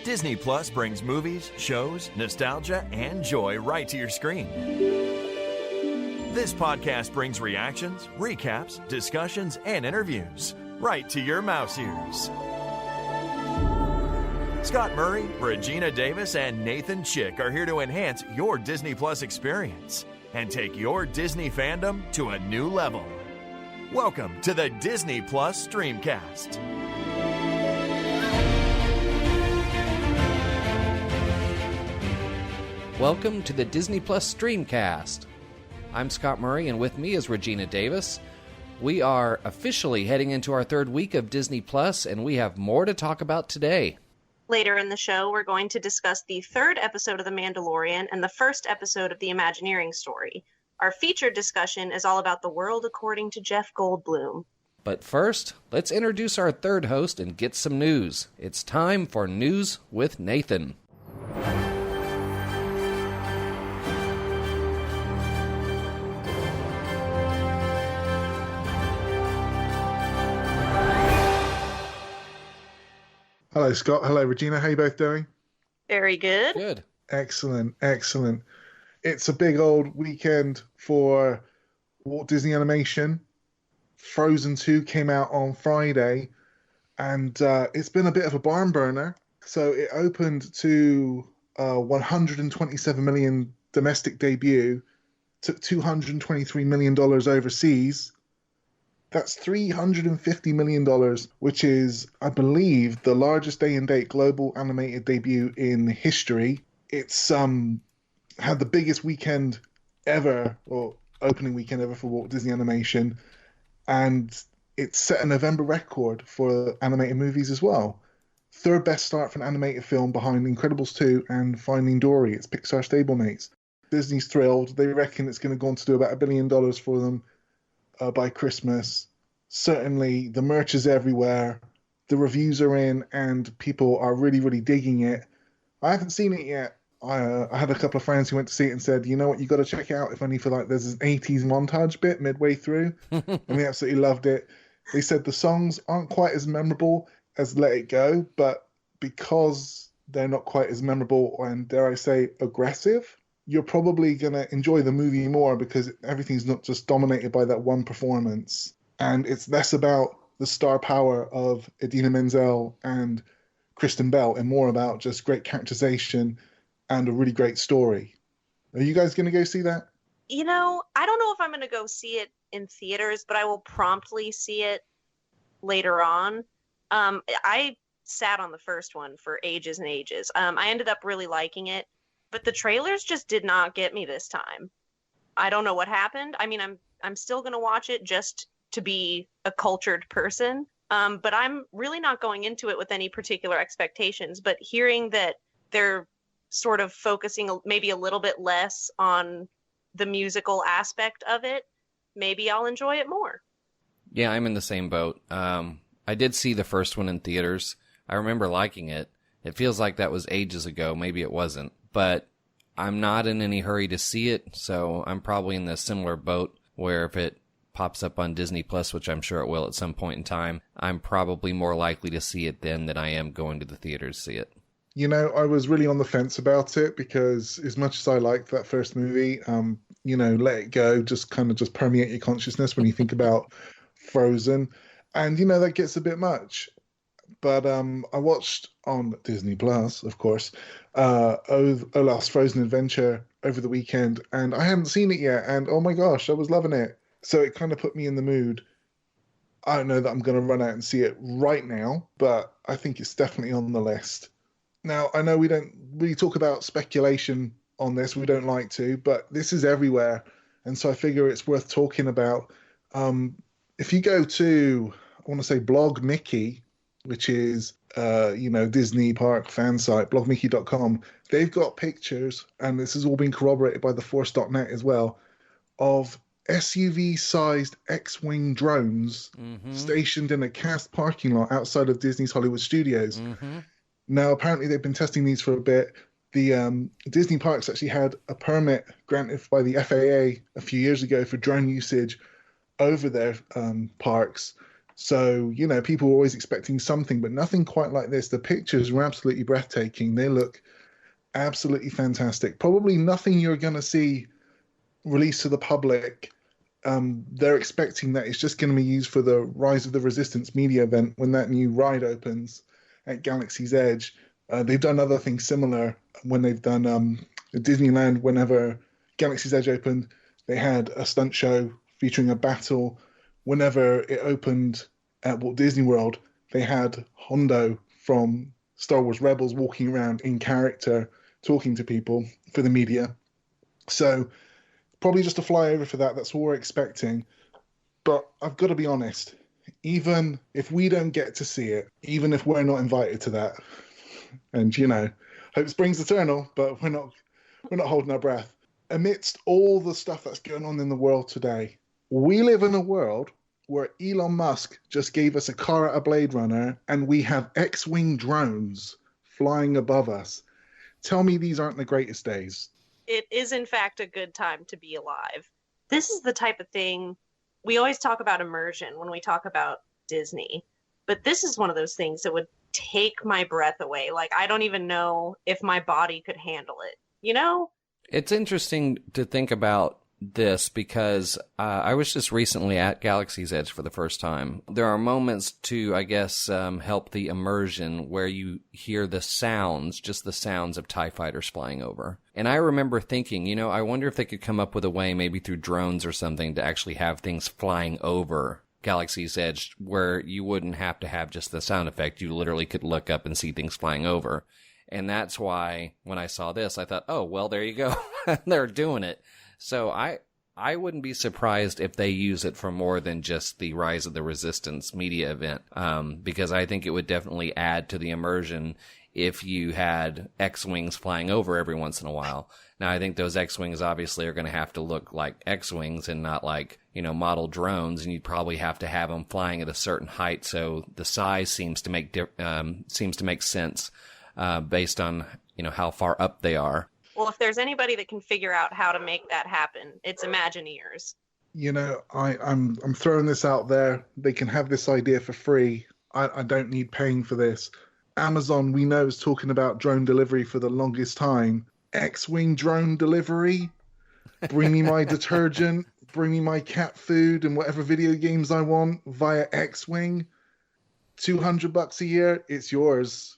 Disney Plus brings movies, shows, nostalgia, and joy right to your screen. This podcast brings reactions, recaps, discussions, and interviews right to your mouse ears. Scott Murray, Regina Davis, and Nathan Chick are here to enhance your Disney Plus experience and take your Disney fandom to a new level. Welcome to the Disney Plus Streamcast. Welcome to the Disney Plus Streamcast. I'm Scott Murray, and with me is Regina Davis. We are officially heading into our third week of Disney Plus, and we have more to talk about today. Later in the show, we're going to discuss the third episode of The Mandalorian and the first episode of The Imagineering story. Our featured discussion is all about the world according to Jeff Goldblum. But first, let's introduce our third host and get some news. It's time for News with Nathan. Hello, Scott. Hello, Regina. How are you both doing? Very good. Good. Excellent, excellent. It's a big old weekend for Walt Disney Animation. Frozen 2 came out on Friday, and it's been a bit of a barn burner. So it opened to $127 million domestic debut, took $223 million overseas. That's $350 million, which is, I believe, the largest day-and-date global animated debut in history. It's had the biggest weekend ever, or opening weekend ever for Walt Disney Animation, and it set a November record for animated movies as well. Third best start for an animated film behind Incredibles 2 and Finding Dory. It's Pixar stablemates. Disney's thrilled. They reckon it's going to go on to do about $1 billion for them by Christmas. Certainly, the merch is everywhere. The reviews are in, and people are really, really digging it. I haven't seen it yet. I had a couple of friends who went to see it and said, you know what, you got to check it out, if only for like there's an 80s montage bit midway through. And we absolutely loved it. They said the songs aren't quite as memorable as Let It Go, but because they're not quite as memorable and, dare I say, aggressive, you're probably going to enjoy the movie more because everything's not just dominated by that one performance. And it's less about the star power of Idina Menzel and Kristen Bell and more about just great characterization and a really great story. Are you guys going to go see that? You know, I don't know if I'm going to go see it in theaters, but I will promptly see it later on. I sat on the first one for ages and ages. I ended up really liking it. But the trailers just did not get me this time. I don't know what happened. I mean, I'm still going to watch it just to be a cultured person. But I'm really not going into it with any particular expectations. But hearing that they're sort of focusing maybe a little bit less on the musical aspect of it, maybe I'll enjoy it more. Yeah, I'm in the same boat. I did see the first one in theaters. I remember liking it. It feels like that was ages ago. Maybe it wasn't. But I'm not in any hurry to see it, so I'm probably in the similar boat where if it pops up on Disney Plus, which I'm sure it will at some point in time, I'm probably more likely to see it then than I am going to the theaters to see it. You know, I was really on the fence about it because as much as I liked that first movie, Let It Go just permeate your consciousness when you think about Frozen. And, that gets a bit much. But I watched on Disney Plus, of course, Olaf's Frozen Adventure over the weekend, and I hadn't seen it yet, and oh my gosh, I was loving it. So it kind of put me in the mood. I don't know that I'm going to run out and see it right now, but I think it's definitely on the list. Now, I know we don't really talk about speculation on this, we don't like to, but this is everywhere, and so I figure it's worth talking about. If you go to, I want to say Blog Mickey, which is, Disney park fan site, blogmickey.com. They've got pictures, and this has all been corroborated by theforce.net as well, of SUV-sized X-Wing drones stationed in a cast parking lot outside of Disney's Hollywood Studios. Now, apparently they've been testing these for a bit. The Disney parks actually had a permit granted by the FAA a few years ago for drone usage over their parks. So, people were always expecting something, but nothing quite like this. The pictures were absolutely breathtaking. They look absolutely fantastic. Probably nothing you're going to see released to the public. They're expecting that it's just going to be used for the Rise of the Resistance media event when that new ride opens at Galaxy's Edge. They've done other things similar when they've done Disneyland. Whenever Galaxy's Edge opened, they had a stunt show featuring a battle. Whenever it opened at Walt Disney World, they had Hondo from Star Wars Rebels walking around in character, talking to people for the media. So probably just a flyover for that. That's what we're expecting. But I've got to be honest, even if we don't get to see it, even if we're not invited to that, and hope springs eternal, but we're not holding our breath. Amidst all the stuff that's going on in the world today, we live in a world where Elon Musk just gave us a car at a Blade Runner, and we have X-Wing drones flying above us. Tell me these aren't the greatest days. It is, in fact, a good time to be alive. This is the type of thing we always talk about immersion when we talk about Disney, but this is one of those things that would take my breath away. Like, I don't even know if my body could handle it, It's interesting to think about this because I was just recently at Galaxy's Edge for the first time. There are moments to, I guess, help the immersion where you hear the sounds, just the sounds of TIE fighters flying over. And I remember thinking, I wonder if they could come up with a way, maybe through drones or something, to actually have things flying over Galaxy's Edge where you wouldn't have to have just the sound effect. You literally could look up and see things flying over. And that's why when I saw this, I thought, oh, well, there you go. They're doing it. So I wouldn't be surprised if they use it for more than just the Rise of the Resistance media event, because I think it would definitely add to the immersion if you had X-Wings flying over every once in a while. Now, I think those X-Wings obviously are going to have to look like X-Wings and not like, model drones, and you'd probably have to have them flying at a certain height, so the size seems to make sense based on, how far up they are. Well, if there's anybody that can figure out how to make that happen, it's Imagineers. I'm throwing this out there. They can have this idea for free. I don't need paying for this. Amazon, we know, is talking about drone delivery for the longest time. X-Wing drone delivery? Bring me my detergent, bring me my cat food and whatever video games I want via X-Wing. $200 a year, it's yours.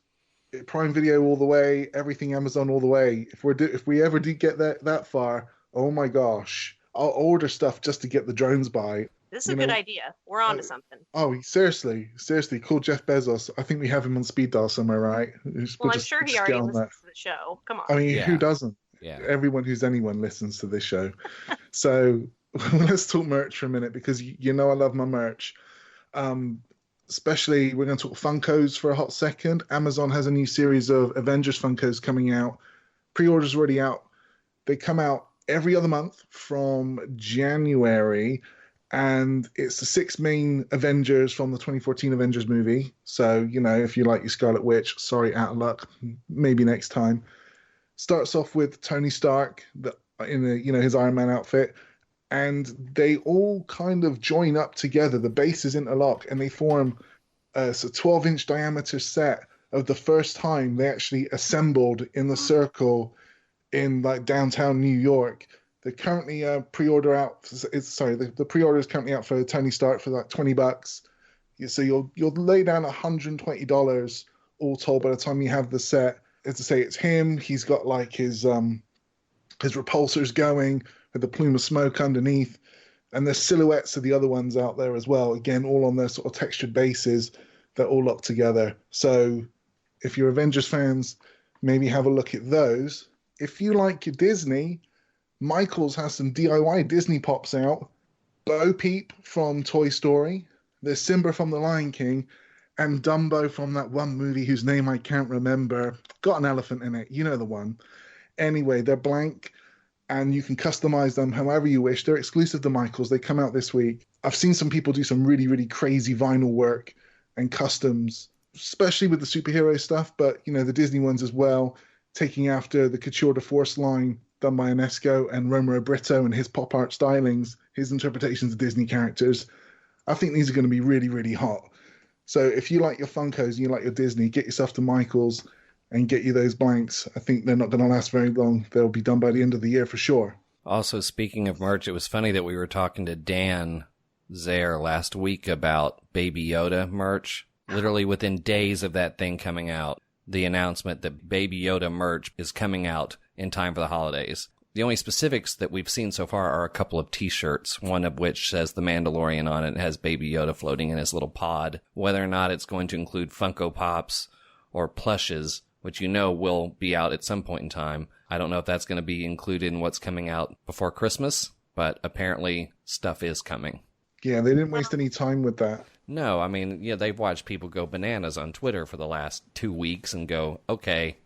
Prime Video all the way, everything Amazon all the way. If we ever do get that far, oh my gosh, I'll order stuff just to get the drones by. This is a good idea. We're on to something. Oh, seriously, call Jeff Bezos. I think we have him on speed dial somewhere, right? Well, I'm sure he already listens to the show. Come on. I mean, Who doesn't? Yeah. Everyone who's anyone listens to this show. So let's talk merch for a minute, because I love my merch. Especially, we're going to talk Funkos for a hot second. Amazon has a new series of Avengers Funkos coming out. Pre-orders already out. They come out every other month from January, and it's the 6 main Avengers from the 2014 Avengers movie. So, if you like your Scarlet Witch, sorry, out of luck. Maybe next time. Starts off with Tony Stark in his Iron Man outfit. And they all kind of join up together. The bases interlock, and they form a 12-inch diameter set of the first time they actually assembled in the circle in downtown New York. They're currently the pre-order is currently out for Tony Stark for $20. So you'll lay down $120 all told by the time you have the set. As I say, it's him. He's got his repulsors going with the plume of smoke underneath, and there's silhouettes of the other ones out there as well, again all on their sort of textured bases that all lock together. So if you're Avengers fans, maybe have a look at those. If you like your Disney, Michaels has some DIY Disney pops out. Bo Peep from Toy Story, there's Simba from The Lion King, and Dumbo from that one movie whose name I can't remember. Got an elephant in it, you know the one. Anyway, they're blank, and you can customize them however you wish. They're exclusive to Michaels. They come out this week. I've seen some people do some really, really crazy vinyl work and customs, especially with the superhero stuff, but, the Disney ones as well, taking after the Couture de Force line done by Ionesco and Romero Brito and his pop art stylings, his interpretations of Disney characters. I think these are going to be really, really hot. So if you like your Funkos and you like your Disney, get yourself to Michael's and get you those blanks. I think they're not going to last very long. They'll be done by the end of the year for sure. Also, speaking of merch, it was funny that we were talking to Dan Zare last week about Baby Yoda merch. Literally within days of that thing coming out, the announcement that Baby Yoda merch is coming out in time for the holidays. The only specifics that we've seen so far are a couple of t-shirts, one of which says The Mandalorian on it. It has Baby Yoda floating in his little pod. Whether or not it's going to include Funko Pops or plushes, which you know will be out at some point in time. I don't know if that's going to be included in what's coming out before Christmas, but apparently stuff is coming. Yeah, they didn't waste any time with that. No, I mean, yeah, they've watched people go bananas on Twitter for the last 2 weeks and go, okay,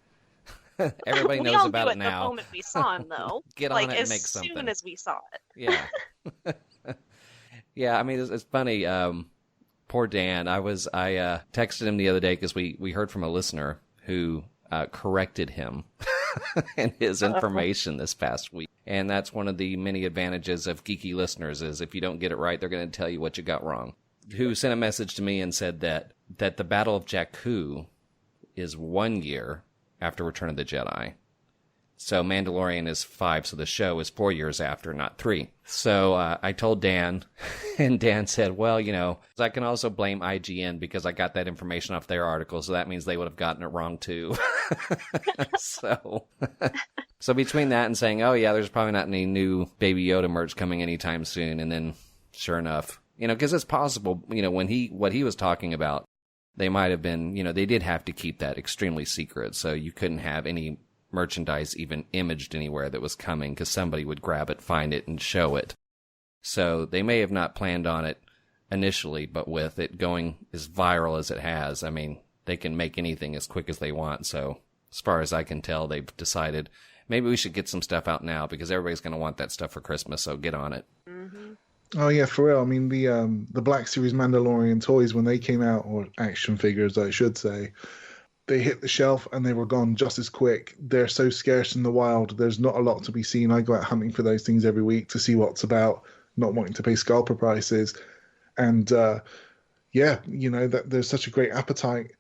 everybody knows about it now. The moment we saw him, though. Get on it and make something. As soon as we saw it. Yeah. Yeah, I mean, it's funny. Poor Dan. I texted him the other day because we heard from a listener who corrected him and his information this past week. And that's one of the many advantages of geeky listeners is if you don't get it right, they're going to tell you what you got wrong. Who sent a message to me and said that the Battle of Jakku is 1 year after Return of the Jedi. So Mandalorian is 5, so the show is 4 years after, not 3. So I told Dan, and Dan said, well, you know, I can also blame IGN because I got that information off their article, so that means they would have gotten it wrong too. So between that and saying, oh yeah, there's probably not any new Baby Yoda merch coming anytime soon, and then sure enough, you know, because it's possible, you know, what he was talking about, they might have been, you know, they did have to keep that extremely secret, so you couldn't have any merchandise even imaged anywhere that was coming because somebody would grab it, find it, and show it. So they may have not planned on it initially, but with it going as viral as it has, I mean, they can make anything as quick as they want. So as far as I can tell, they've decided maybe we should get some stuff out now because everybody's going to want that stuff for Christmas, so get on it. Mm-hmm. Oh yeah, for real. I mean, the Black Series Mandalorian toys, when they came out, or action figures, I should say, they hit the shelf and they were gone just as quick. They're so scarce in the wild. There's not a lot to be seen. I go out hunting for those things every week to see what's about, not wanting to pay scalper prices. And yeah, you know, that there's such a great appetite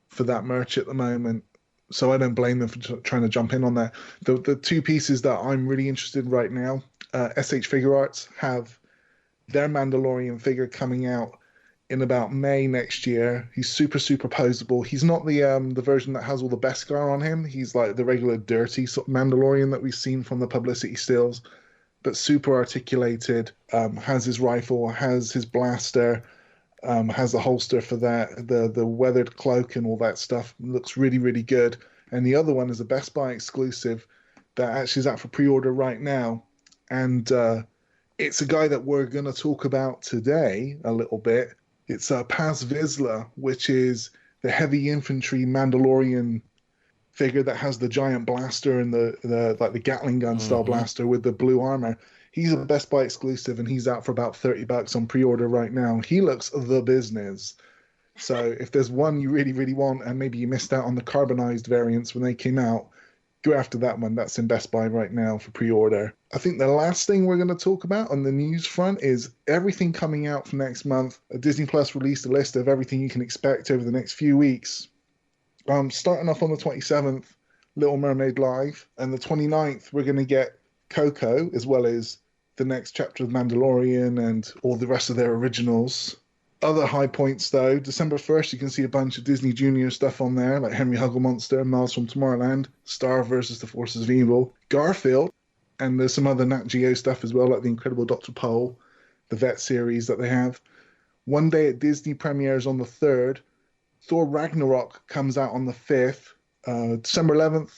for that merch at the moment. So I don't blame them for trying to jump in on that. The two pieces that I'm really interested in right now, SH Figure Arts have their Mandalorian figure coming out in about May next year. He's super posable. He's not the version that has all the Beskar on him. He's like the regular dirty sort of Mandalorian that we've seen from the publicity stills, but super articulated, has his rifle, has his blaster, has the holster for that, the weathered cloak and all that stuff. Looks really good. And the other one is a Best Buy exclusive that actually is out for pre-order right now. And it's a guy that we're going to talk about today a little bit. It's Paz Vizsla, which is the heavy infantry Mandalorian figure that has the giant blaster and the like the Gatling gun style blaster with the blue armor. He's a Best Buy exclusive, and he's out for about $30 on pre-order right now. He looks the business. So if there's one you really want, and maybe you missed out on the carbonized variants when they came out, go after that one. That's in Best Buy right now for pre-order. I think the last thing we're going to talk about on the news front is everything coming out for next month. Disney Plus released a list of everything you can expect over the next few weeks. Starting off on the 27th, Little Mermaid Live, and the 29th, we're going to get Coco, as well as the next chapter of Mandalorian and all the rest of their originals. Other high points, though, December 1st, you can see a bunch of Disney Junior stuff on there, like Henry Hugglemonster, Miles from Tomorrowland, Star vs. the Forces of Evil, Garfield, and there's some other Nat Geo stuff as well, like The Incredible Dr. Pole, the Vet series that they have. One Day at Disney premieres on the 3rd. Thor Ragnarok comes out on the 5th. December 11th,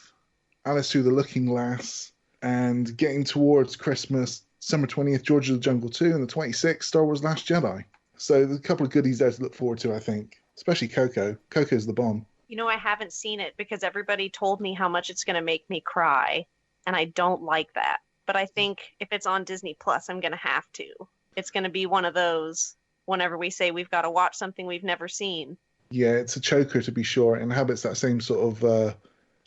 Alice Through the Looking Glass. And getting towards Christmas, December 20th, George of the Jungle 2, and the 26th, Star Wars Last Jedi. So there's a couple of goodies there to look forward to, I think. Especially Coco. Coco's the bomb. You know, I haven't seen it because everybody told me how much it's going to make me cry, and I don't like that. But I think if it's on Disney Plus, I'm going to have to. It's going to be one of those whenever we say we've got to watch something we've never seen. Yeah, it's a choker to be sure. It inhabits that same sort of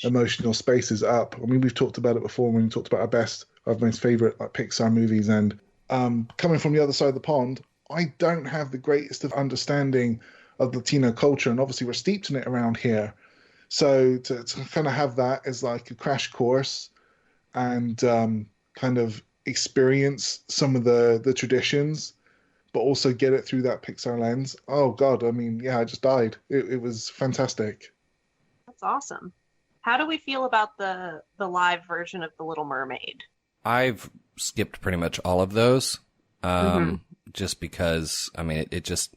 emotional spaces up. I mean, we've talked about it before when we talked about our most favorite like Pixar movies. And coming from the other side of the pond, I don't have the greatest of understanding of Latino culture, and obviously we're steeped in it around here. So to kind of have that as like a crash course and kind of experience some of the traditions, but also get it through that Pixar lens. Oh God, I mean, yeah, I just died. It was fantastic. That's awesome. How do we feel about the live version of The Little Mermaid? I've skipped pretty much all of those, Mhm. just because, I mean, it just...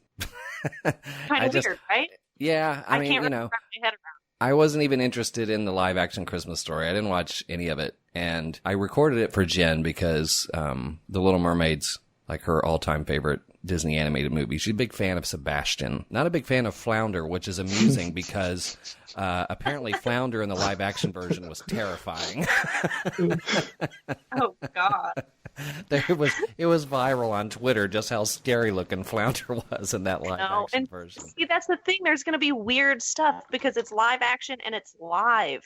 Kind of weird, right? Yeah, I mean, can't you wrap know, my head around. I wasn't even interested in the live action Christmas Story. I didn't watch any of it. And I recorded it for Jen because The Little Mermaid's like her all-time favorite Disney animated movie. She's a big fan of Sebastian. Not a big fan of Flounder, which is amusing because apparently Flounder in the live action version was terrifying. Oh God. It was viral on Twitter just how scary looking Flounder was in that live No, action and version. see, that's the thing. There's going to be weird stuff because it's live action and it's live.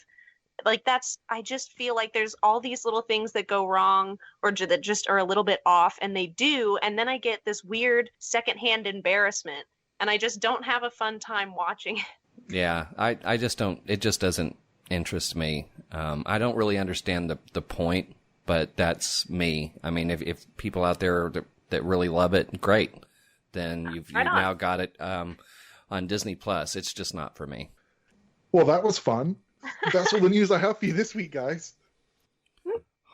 Like I just feel like there's all these little things that go wrong or that just are a little bit off, and they do, and then I get this weird secondhand embarrassment, and I just don't have a fun time watching it. Yeah, I just don't. It just doesn't interest me. I don't really understand the point, but that's me. I mean, if people out there that really love it, great. Then you've now got it on Disney Plus. It's just not for me. Well, that was fun. That's all the news I have for you this week, guys.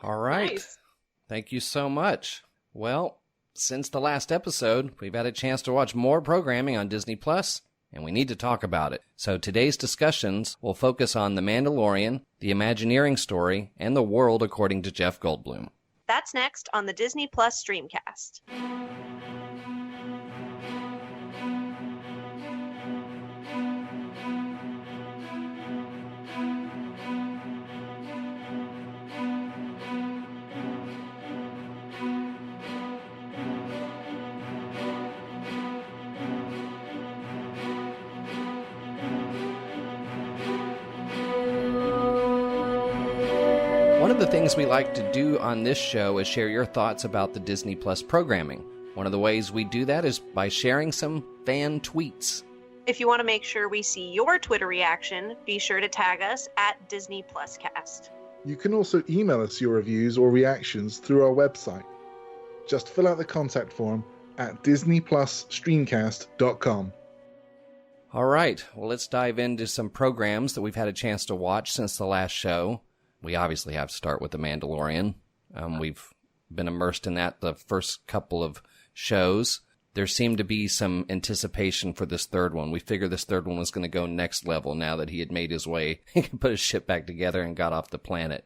All right. Nice. Thank you so much. Well, since the last episode, we've had a chance to watch more programming on Disney Plus, and we need to talk about it. So today's discussions will focus on The Mandalorian, The Imagineering Story, and The World According to Jeff Goldblum. That's next on the Disney Plus Streamcast. One of the things we like to do on this show is share your thoughts about the Disney Plus programming. One of the ways we do that is by sharing some fan tweets. If you want to make sure we see your Twitter reaction, be sure to tag us at Disney Plus Cast. You can also email us your reviews or reactions through our website. Just fill out the contact form at disneyplusstreamcast.com. All right, well, let's dive into some programs that we've had a chance to watch since the last show. We obviously have to start with The Mandalorian. We've been immersed in that the first couple of shows. There seemed to be some anticipation for this third one. We figured this third one was going to go next level now that he had made his way, he could put his ship back together and got off the planet.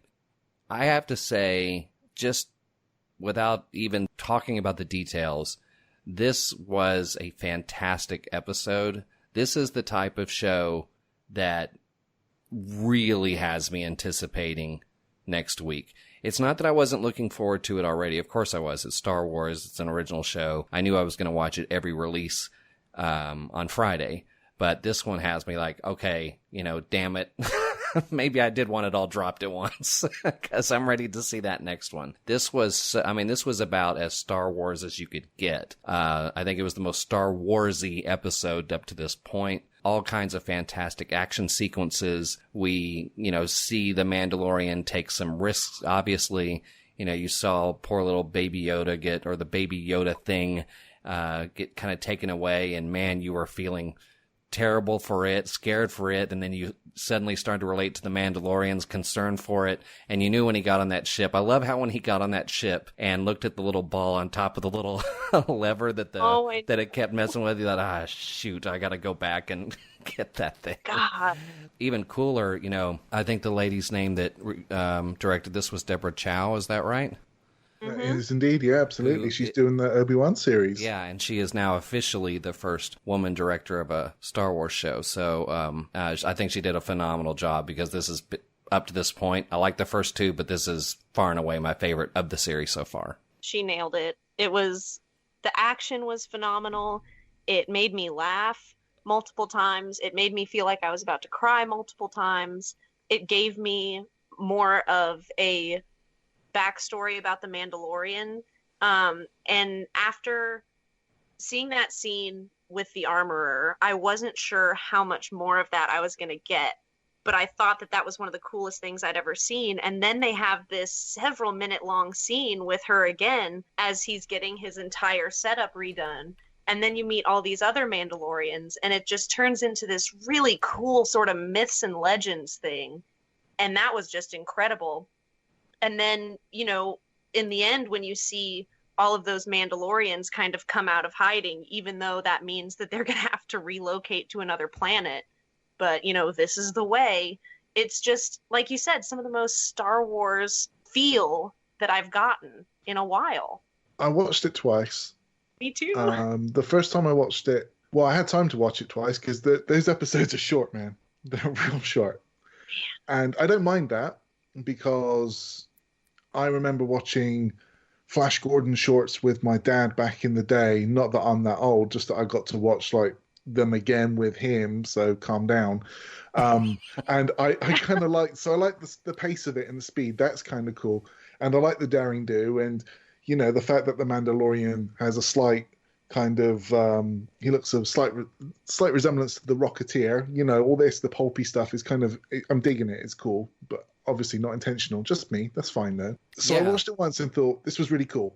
I have to say, just without even talking about the details, this was a fantastic episode. This is the type of show that really has me anticipating next week. It's not that I wasn't looking forward to it already. Of course I was. It's Star Wars. It's an original show. I knew I was going to watch it every release on Friday. But this one has me like, okay, damn it. Maybe I did want it all dropped at once because I'm ready to see that next one. This was about as Star Wars as you could get. I think it was the most Star Wars-y episode up to this point. All kinds of fantastic action sequences. We, see the Mandalorian take some risks, obviously. You saw poor little Baby Yoda the Baby Yoda thing, get kind of taken away, and man, you were feeling terrible for it, scared for it, and then you suddenly started to relate to the Mandalorian's concern for it, and you knew when he got on that ship. I love how when he got on that ship and looked at the little ball on top of the little lever that it kept messing with, you thought, shoot, I gotta go back and get that thing. God. Even cooler, I think the lady's name that directed this was Deborah Chow, is that right? Mm-hmm. It is indeed, yeah, absolutely. She's doing the Obi-Wan series. Yeah, and she is now officially the first woman director of a Star Wars show. So I think she did a phenomenal job because this is, up to this point, I like the first two, but this is far and away my favorite of the series so far. She nailed it. The action was phenomenal. It made me laugh multiple times. It made me feel like I was about to cry multiple times. It gave me more of a backstory about the Mandalorian. And after seeing that scene with the armorer, I wasn't sure how much more of that I was going to get, but I thought that that was one of the coolest things I'd ever seen. And then they have this several minute long scene with her again as he's getting his entire setup redone. And then you meet all these other Mandalorians, and it just turns into this really cool sort of myths and legends thing. And that was just incredible. And then, you know, in the end, when you see all of those Mandalorians kind of come out of hiding, even though that means that they're going to have to relocate to another planet. But, you know, this is the way. It's just, like you said, some of the most Star Wars feel that I've gotten in a while. I watched it twice. Me too. The first time I watched it, well, I had time to watch it twice because those episodes are short, man. They're real short. And I don't mind that because I remember watching Flash Gordon shorts with my dad back in the day. Not that I'm that old, just that I got to watch like them again with him. So calm down. And I kind of like, so I like the pace of it and the speed. That's kind of cool. And I like the daring do. And, you know, the fact that the Mandalorian has a slight kind of, he looks a slight resemblance to the Rocketeer. You know, all this, the pulpy stuff is kind of, I'm digging it. It's cool, but obviously not intentional. Just me. That's fine though. So I watched it once and thought this was really cool.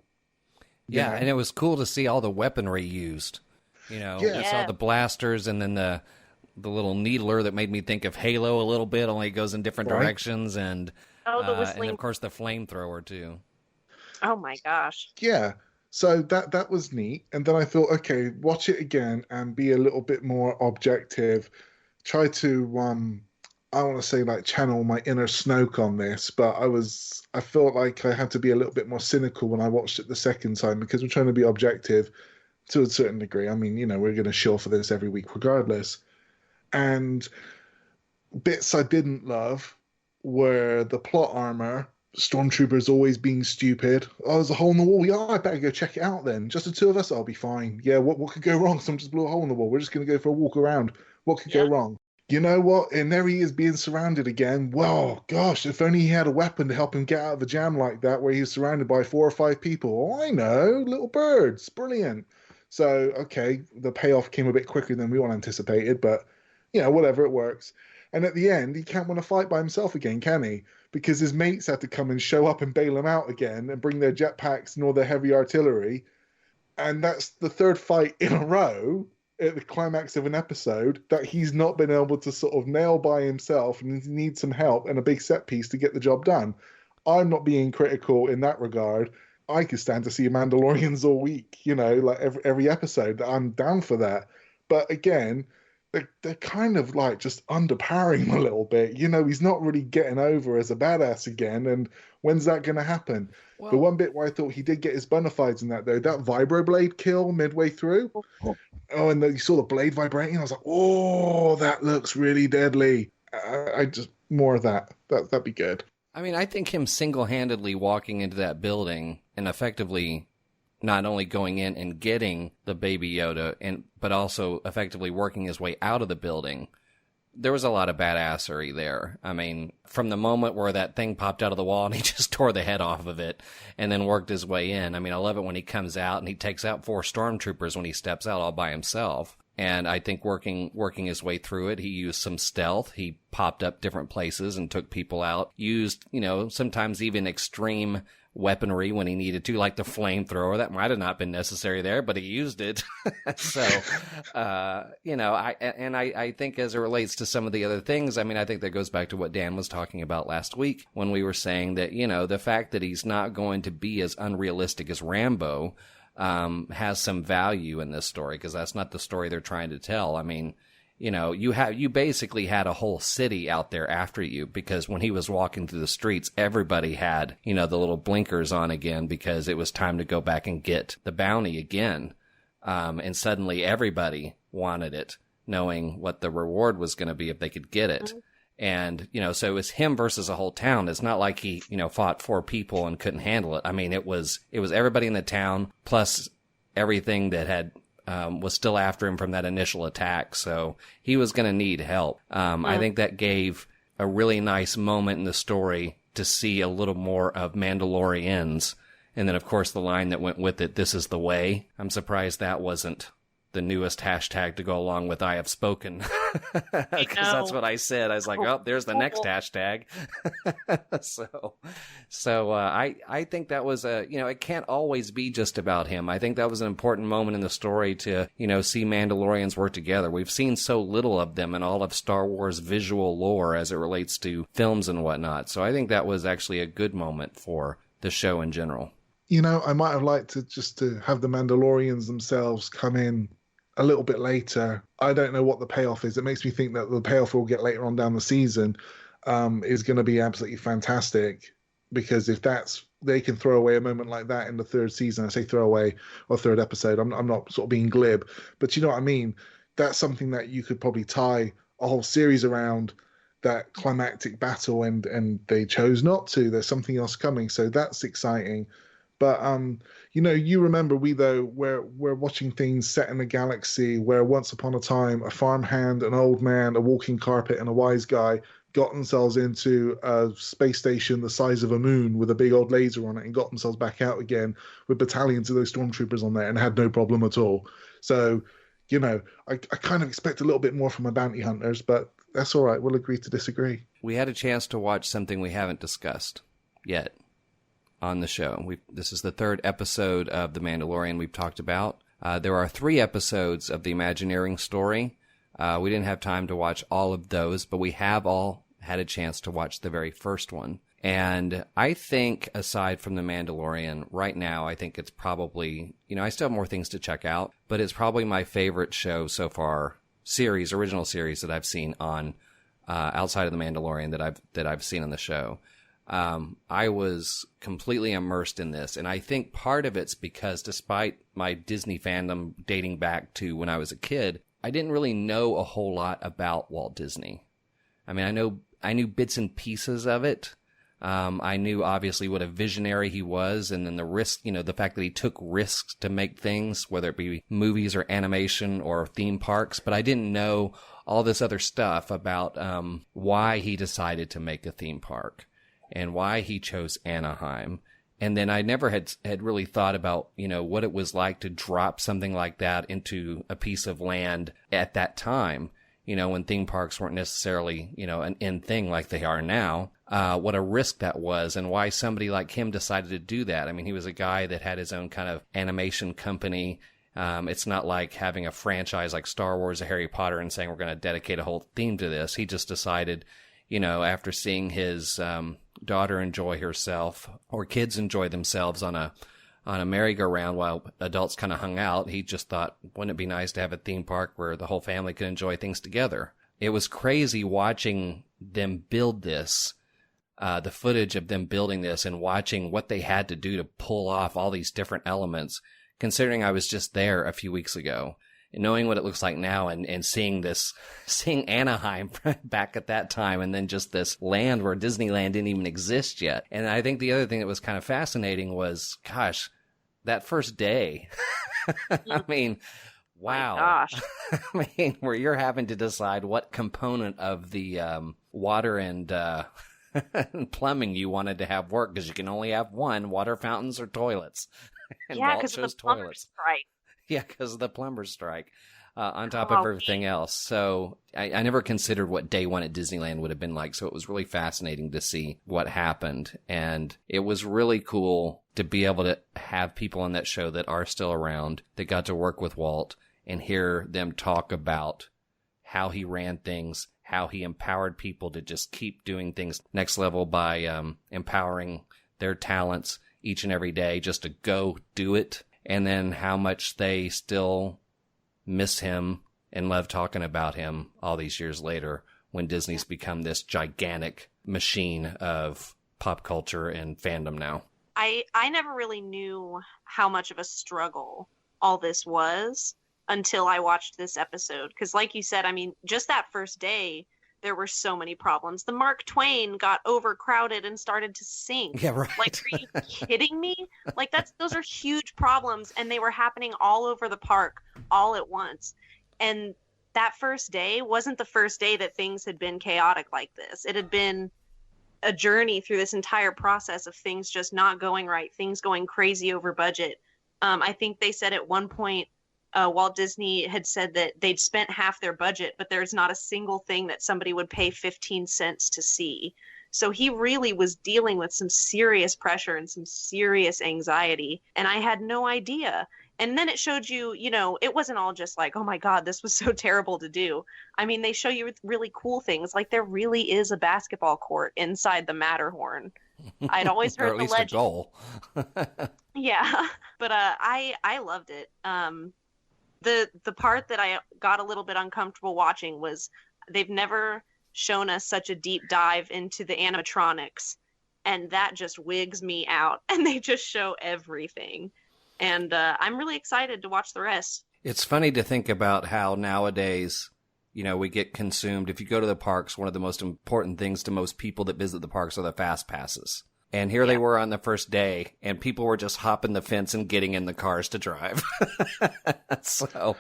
Yeah, and it was cool to see all the weaponry used. You know, I saw the blasters and then the little needler that made me think of Halo a little bit, only it goes in different directions, and the whistling, and of course the flamethrower too. Oh my gosh. Yeah. So that was neat. And then I thought, okay, watch it again and be a little bit more objective. Try to I want to say like channel my inner Snoke on this, but I felt like I had to be a little bit more cynical when I watched it the second time because we're trying to be objective to a certain degree. I mean, you know, we're going to shill for this every week regardless. And bits I didn't love were the plot armor, stormtroopers always being stupid. Oh, there's a hole in the wall. Yeah, I better go check it out then. Just the two of us, I'll be fine. Yeah, what could go wrong? Someone just blew a hole in the wall. We're just going to go for a walk around. What could go wrong? You know what? And there he is being surrounded again. Well, gosh, if only he had a weapon to help him get out of the jam like that where he was surrounded by 4 or 5 people. Oh, I know, little birds. Brilliant. So, okay, the payoff came a bit quicker than we all anticipated, but, you know, whatever, it works. And at the end, he can't win a fight by himself again, can he? Because his mates had to come and show up and bail him out again and bring their jetpacks and all their heavy artillery. And that's the third fight in a row at the climax of an episode that he's not been able to sort of nail by himself, and he needs some help and a big set piece to get the job done. I'm not being critical in that regard. I could stand to see Mandalorians all week, you know, like every episode. I'm down for that. But again, they're kind of like just underpowering him a little bit. You know, he's not really getting over as a badass again. And when's that going to happen? Well, the one bit where I thought he did get his bona fides in that, though, that vibroblade kill midway through. Oh, and you saw the blade vibrating. I was like, oh, that looks really deadly. I just, more of that. That'd be good. I mean, I think him single-handedly walking into that building and effectively not only going in and getting the baby Yoda, but also effectively working his way out of the building, there was a lot of badassery there. I mean, from the moment where that thing popped out of the wall and he just tore the head off of it and then worked his way in. I mean, I love it when he comes out and he takes out 4 stormtroopers when he steps out all by himself. And I think working his way through it, he used some stealth. He popped up different places and took people out. Used, you know, sometimes even extreme weaponry when he needed to, like the flamethrower. That might have not been necessary there, but he used it. So, you know, I think as it relates to some of the other things, I mean, I think that goes back to what Dan was talking about last week when we were saying that, you know, the fact that he's not going to be as unrealistic as Rambo has some value in this story, because that's not the story they're trying to tell. I mean, you know, you basically had a whole city out there after you, because when he was walking through the streets, everybody had, you know, the little blinkers on again because it was time to go back and get the bounty again. And suddenly everybody wanted it, knowing what the reward was going to be if they could get it. And, you know, so it was him versus a whole town. It's not like he, you know, fought 4 people and couldn't handle it. I mean, it was everybody in the town plus everything that had, was still after him from that initial attack. So he was going to need help. I think that gave a really nice moment in the story to see a little more of Mandalorians And then, of course, the line that went with it, "This is the way." I'm surprised that wasn't the newest hashtag to go along with "I have spoken." Because that's what I said. I was like, oh, there's the next hashtag. So I think that was it can't always be just about him. I think that was an important moment in the story to, see Mandalorians work together. We've seen so little of them in all of Star Wars visual lore as it relates to films and whatnot. So I think that was actually a good moment for the show in general. I might have liked to have the Mandalorians themselves come in a little bit later. I don't know what the payoff is. It makes me think that the payoff we'll get later on down the season is going to be absolutely fantastic, because if they can throw away a moment like that in the third season, I say throw away, or third episode, I'm not sort of being glib, but you know what I mean? That's something that you could probably tie a whole series around, that climactic battle, and they chose not to. There's something else coming, so that's exciting. But you remember we're watching things set in a galaxy where once upon a time a farmhand, an old man, a walking carpet, and a wise guy got themselves into a space station the size of a moon with a big old laser on it, and got themselves back out again with battalions of those stormtroopers on there, and had no problem at all. So, I kind of expect a little bit more from my bounty hunters, but that's all right. We'll agree to disagree. We had a chance to watch something we haven't discussed yet on the show. This is the third episode of The Mandalorian we've talked about. There are 3 episodes of the Imagineering story. We didn't have time to watch all of those, but we have all had a chance to watch the very first one. And I think, aside from The Mandalorian, right now, I think it's probably, I still have more things to check out, but it's probably my favorite show so far, original series that I've seen on, outside of The Mandalorian that I've seen on the show. I was completely immersed in this, and I think part of it's because, despite my Disney fandom dating back to when I was a kid, I didn't really know a whole lot about Walt Disney. I mean, I knew bits and pieces of it. I knew obviously what a visionary he was, and then the risk, the fact that he took risks to make things, whether it be movies or animation or theme parks, but I didn't know all this other stuff about why he decided to make a theme park and why he chose Anaheim. And then I never had really thought about, what it was like to drop something like that into a piece of land at that time, when theme parks weren't necessarily, an in thing like they are now. What a risk that was, and why somebody like him decided to do that. I mean, he was a guy that had his own kind of animation company. It's not like having a franchise like Star Wars or Harry Potter and saying we're going to dedicate a whole theme to this. He just decided, after seeing his daughter enjoy herself, or kids enjoy themselves on a merry-go-round while adults kind of hung out, he just thought, wouldn't it be nice to have a theme park where the whole family could enjoy things together? It was crazy watching them build this, the footage of them building this, and watching what they had to do to pull off all these different elements, considering I was just there a few weeks ago. Knowing what it looks like now, and seeing Anaheim back at that time, and then just this land where Disneyland didn't even exist yet. And I think the other thing that was kind of fascinating was, gosh, that first day. I mean, wow. My gosh. I mean, where you're having to decide what component of the water and plumbing you wanted to have work, because you can only have one: water fountains or toilets. And Yeah, Walt because of chose the plumber's toilets. strike. Yeah, because of the plumber's strike, on top of everything else. So I never considered what day one at Disneyland would have been like. So it was really fascinating to see what happened. And it was really cool to be able to have people on that show that are still around, that got to work with Walt, and hear them talk about how he ran things, how he empowered people to just keep doing things next level by empowering their talents each and every day just to go do it. And then how much they still miss him and love talking about him all these years later, when Disney's become this gigantic machine of pop culture and fandom now. I never really knew how much of a struggle all this was until I watched this episode. Because like you said, I mean, just that first day, there were so many problems. The Mark Twain got overcrowded and started to sink. Yeah, right. Like, are you kidding me? Like, those are huge problems, and they were happening all over the park all at once. And that first day wasn't the first day that things had been chaotic like this. It had been a journey through this entire process of things just not going right, things going crazy over budget. I think they said at one point, Walt Disney had said that they'd spent half their budget, but there's not a single thing that somebody would pay 15 cents to see. So he really was dealing with some serious pressure and some serious anxiety, and I had no idea. And then it showed you, it wasn't all just like, oh my God, this was so terrible to do. I mean, they show you really cool things, like there really is a basketball court inside the Matterhorn. I'd always heard or at least legend. a goal. Yeah, but I loved it. The part that I got a little bit uncomfortable watching was they've never shown us such a deep dive into the animatronics, and that just wigs me out. And they just show everything, and I'm really excited to watch the rest. It's funny to think about how nowadays, we get consumed. If you go to the parks, one of the most important things to most people that visit the parks are the fast passes. And here they were on the first day, and people were just hopping the fence and getting in the cars to drive. So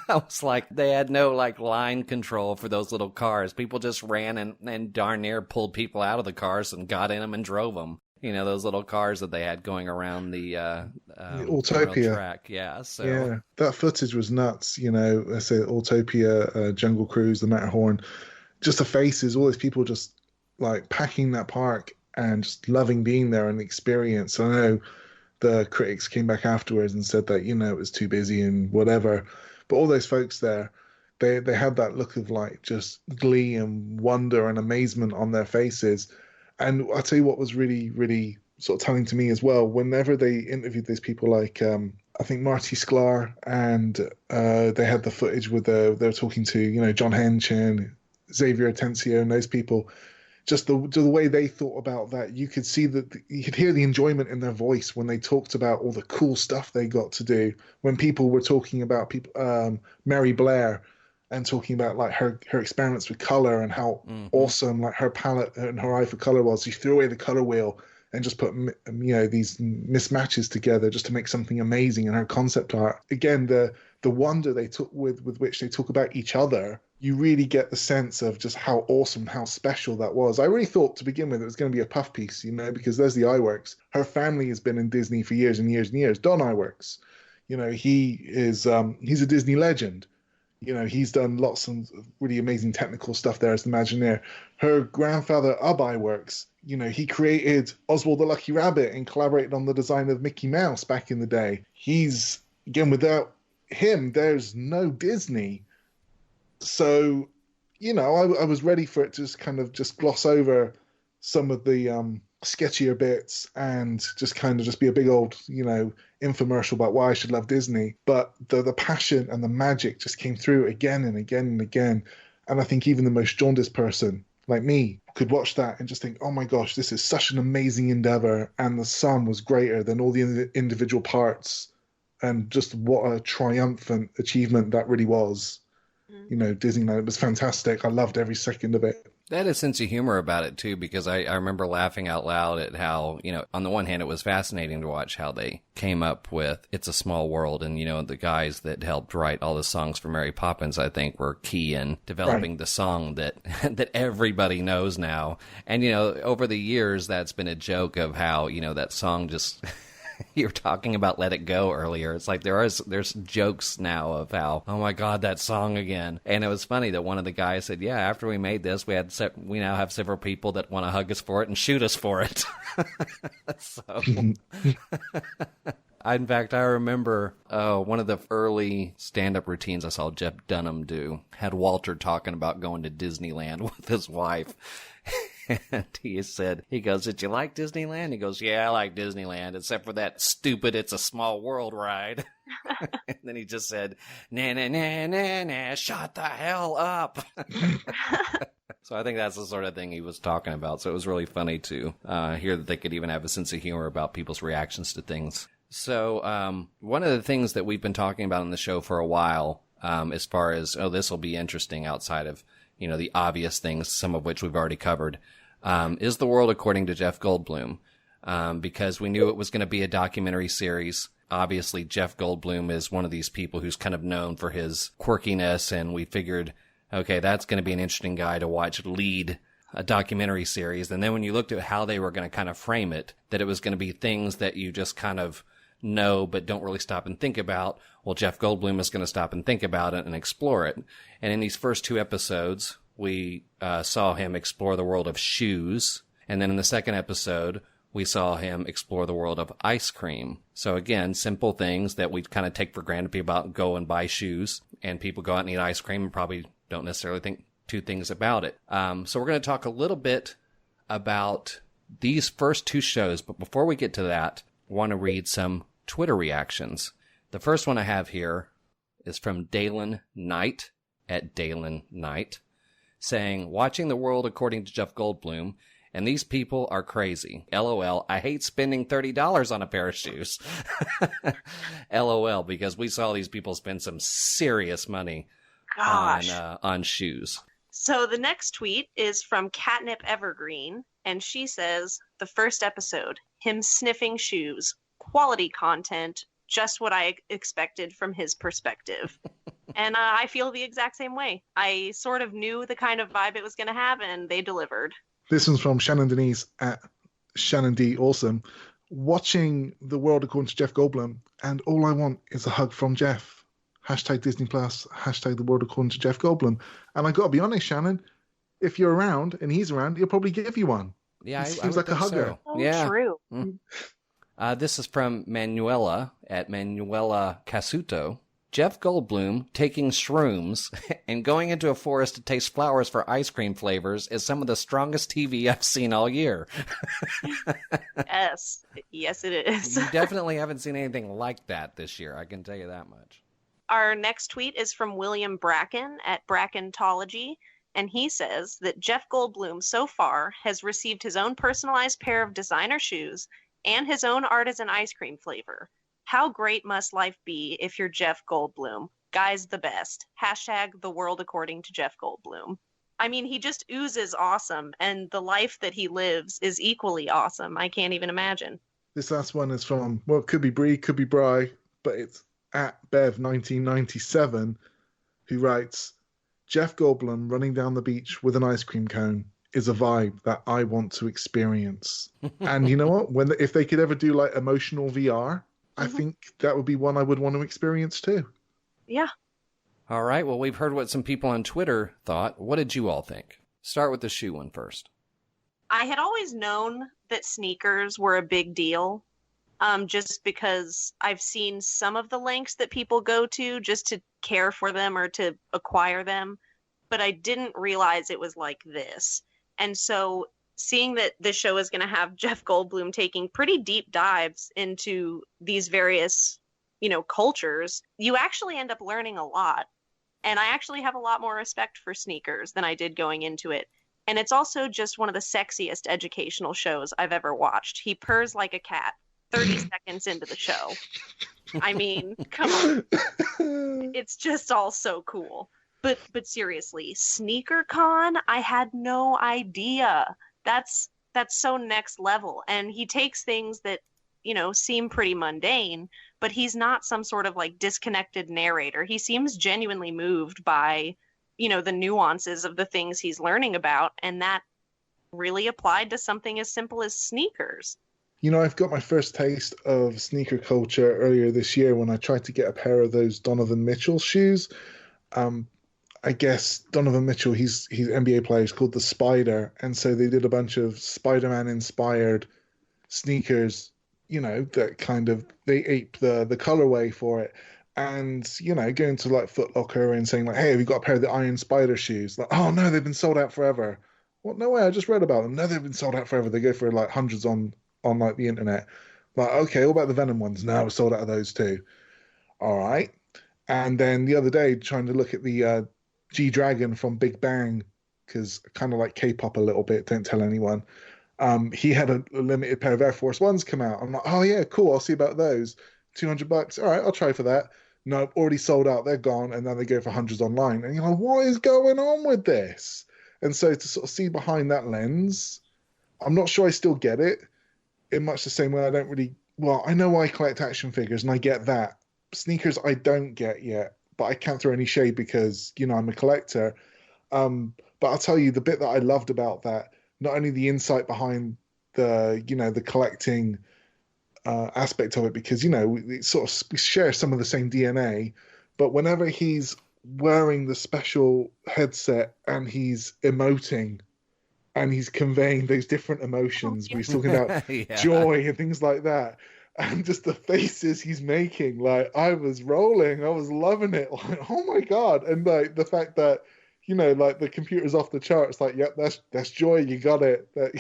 I was like, they had no line control for those little cars. People just ran and darn near pulled people out of the cars and got in them and drove them. Those little cars that they had going around the Autopia track. Yeah. So yeah, that footage was nuts. I say Autopia, Jungle Cruise, the Matterhorn, just the faces, all these people just packing that park and just loving being there and the experience. I know the critics came back afterwards and said that, it was too busy and whatever. But all those folks there, they had that look of just glee and wonder and amazement on their faces. And I'll tell you what was really, really sort of telling to me as well, whenever they interviewed these people I think Marty Sklar, and they had the footage with they were talking to, John Hench and Xavier Atencio and those people, just the way they thought about that, you could see that you could hear the enjoyment in their voice when they talked about all the cool stuff they got to do. When people were talking about Mary Blair and talking about her experiments with color and how awesome her palette and her eye for color was. She threw away the color wheel and just put these mismatches together just to make something amazing in her concept art. Again, the wonder they took with which they talk about each other, you really get the sense of just how awesome, how special that was. I really thought to begin with it was going to be a puff piece, because there's the Iwerks. Her family has been in Disney for years and years and years. Don Iwerks, he is he's a Disney legend. He's done lots of really amazing technical stuff there as the Imagineer. Her grandfather, Ub Iwerks, he created Oswald the Lucky Rabbit and collaborated on the design of Mickey Mouse back in the day. Again, without him, there's no Disney. So, I was ready for it to just gloss over some of the sketchier bits and just be a big old, infomercial about why I should love Disney. But the passion and the magic just came through again and again and again. And I think even the most jaundiced person like me could watch that and just think, oh my gosh, this is such an amazing endeavor. And the sum was greater than all the individual parts. And just what a triumphant achievement that really was. Disneyland, it was fantastic. I loved every second of it. They had a sense of humor about it, too, because I remember laughing out loud at how, on the one hand, it was fascinating to watch how they came up with It's a Small World. And, the guys that helped write all the songs for Mary Poppins, I think, were key in developing the song that that everybody knows now. And, over the years, that's been a joke of how, that song just... You were talking about Let It Go earlier. It's like there's jokes now of how, oh my God, that song again. And it was funny that one of the guys said, yeah, after we made this, we now have several people that want to hug us for it and shoot us for it. So, in fact, I remember one of the early stand-up routines I saw Jeff Dunham do had Walter talking about going to Disneyland with his wife. And he goes, did you like Disneyland? He goes, yeah, I like Disneyland, except for that stupid It's a Small World ride. And then he just said, nah, nah, nah, nah, nah, shut the hell up. So I think that's the sort of thing he was talking about. So it was really funny to hear that they could even have a sense of humor about people's reactions to things. So one of the things that we've been talking about on the show for a while, as far as, this will be interesting outside of, the obvious things, some of which we've already covered, is The World According to Jeff Goldblum, because we knew it was going to be a documentary series. Obviously, Jeff Goldblum is one of these people who's kind of known for his quirkiness, and we figured, okay, that's going to be an interesting guy to watch lead a documentary series. And then when you looked at how they were going to kind of frame it, that it was going to be things that you just kind of know but don't really stop and think about. Well, Jeff Goldblum is going to stop and think about it and explore it. And in these first 2 episodes, we saw him explore the world of shoes. And then in the second episode, we saw him explore the world of ice cream. So again, simple things that we kind of take for granted. People about go and buy shoes, and people go out and eat ice cream and probably don't necessarily think 2 things about it. So we're going to talk a little bit about these first 2 shows. But before we get to that, I want to read some Twitter reactions. The first one I have here is from Dalen Knight at Dalen Knight, saying, watching the world according to Jeff Goldblum, and these people are crazy. LOL, I hate spending $30 on a pair of shoes. LOL, because we saw these people spend some serious money on shoes. So the next tweet is from Catnip Evergreen, and she says, the first episode, him sniffing shoes, quality content, just what I expected from his perspective. And I feel the exact same way. I sort of knew the kind of vibe it was going to have, and they delivered. This one's from Shannon Denise at Shannon D. Awesome. Watching the world according to Jeff Goldblum, and all I want is a hug from Jeff. Hashtag Disney Plus, hashtag the world according to Jeff Goldblum. And I got to be honest, Shannon, if you're around and he's around, he'll probably give you one. Yeah, he seems like a hugger. So. Oh, yeah. True. This is from Manuela at Manuela Casuto. Jeff Goldblum taking shrooms and going into a forest to taste flowers for ice cream flavors is some of the strongest TV I've seen all year. Yes, it is. You definitely haven't seen anything like that this year, I can tell you that much. Our next tweet is from William Bracken at Brackentology, and he says that Jeff Goldblum so far has received his own personalized pair of designer shoes and his own artisan ice cream flavor. How great must life be if you're Jeff Goldblum? Guy's the best. Hashtag the world according to Jeff Goldblum. I mean, he just oozes awesome, and the life that he lives is equally awesome. I can't even imagine. This last one is from, well, it could be Bree, could be Bry, but it's at Bev1997, who writes, Jeff Goldblum running down the beach with an ice cream cone is a vibe that I want to experience. And you know what? If they could ever do like emotional VR, I think that would be one I would want to experience too. Yeah. All right. Well, we've heard what some people on Twitter thought. What did you all think? Start with the shoe one first. I had always known that sneakers were a big deal, just because I've seen some of the lengths that people go to just to care for them or to acquire them, but I didn't realize it was like this. And so seeing that this show is going to have Jeff Goldblum taking pretty deep dives into these various, cultures, you actually end up learning a lot. And I actually have a lot more respect for sneakers than I did going into it. And it's also just one of the sexiest educational shows I've ever watched. He purrs like a cat 30 seconds into the show. I mean, come on. It's just all so cool. But seriously, SneakerCon, I had no idea. That's so next level. And he takes things that, seem pretty mundane, but he's not some sort of like disconnected narrator. He seems genuinely moved by, the nuances of the things he's learning about. And that really applied to something as simple as sneakers. I've got my first taste of sneaker culture earlier this year when I tried to get a pair of those Donovan Mitchell shoes. I guess Donovan Mitchell, he's NBA player, he's called the Spider, and so they did a bunch of Spider-Man inspired sneakers, that kind of, they ape the colorway for it. And, going to like Foot Locker and saying like, hey, have you got a pair of the Iron Spider shoes? Like, oh no, they've been sold out forever. What? No way, I just read about them. No, they've been sold out forever. They go for like hundreds on like the internet. Like, okay, what about the Venom ones? No, we're sold out of those too. All right. And then the other day, trying to look at the G-Dragon from Big Bang, because I kind of like K-pop a little bit, don't tell anyone. He had a limited pair of Air Force Ones come out. I'm like, oh yeah, cool, I'll see about those. $200. All right, I'll try for that. No, already sold out, they're gone, and then they go for hundreds online. And you're like, what is going on with this? And so to sort of see behind that lens, I'm not sure I still get it. In much the same way I don't really, well, I know I collect action figures, and I get that. Sneakers I don't get yet, but I can't throw any shade because, I'm a collector. But I'll tell you the bit that I loved about that, not only the insight behind the collecting aspect of it, because we share some of the same DNA, but whenever he's wearing the special headset and he's emoting and he's conveying those different emotions, where he's talking about Yeah. joy and things like that, and just the faces he's making, like I was rolling, I was loving it, like oh my god. And like the fact that like the computer's off the charts, like yep, that's joy, you got it. That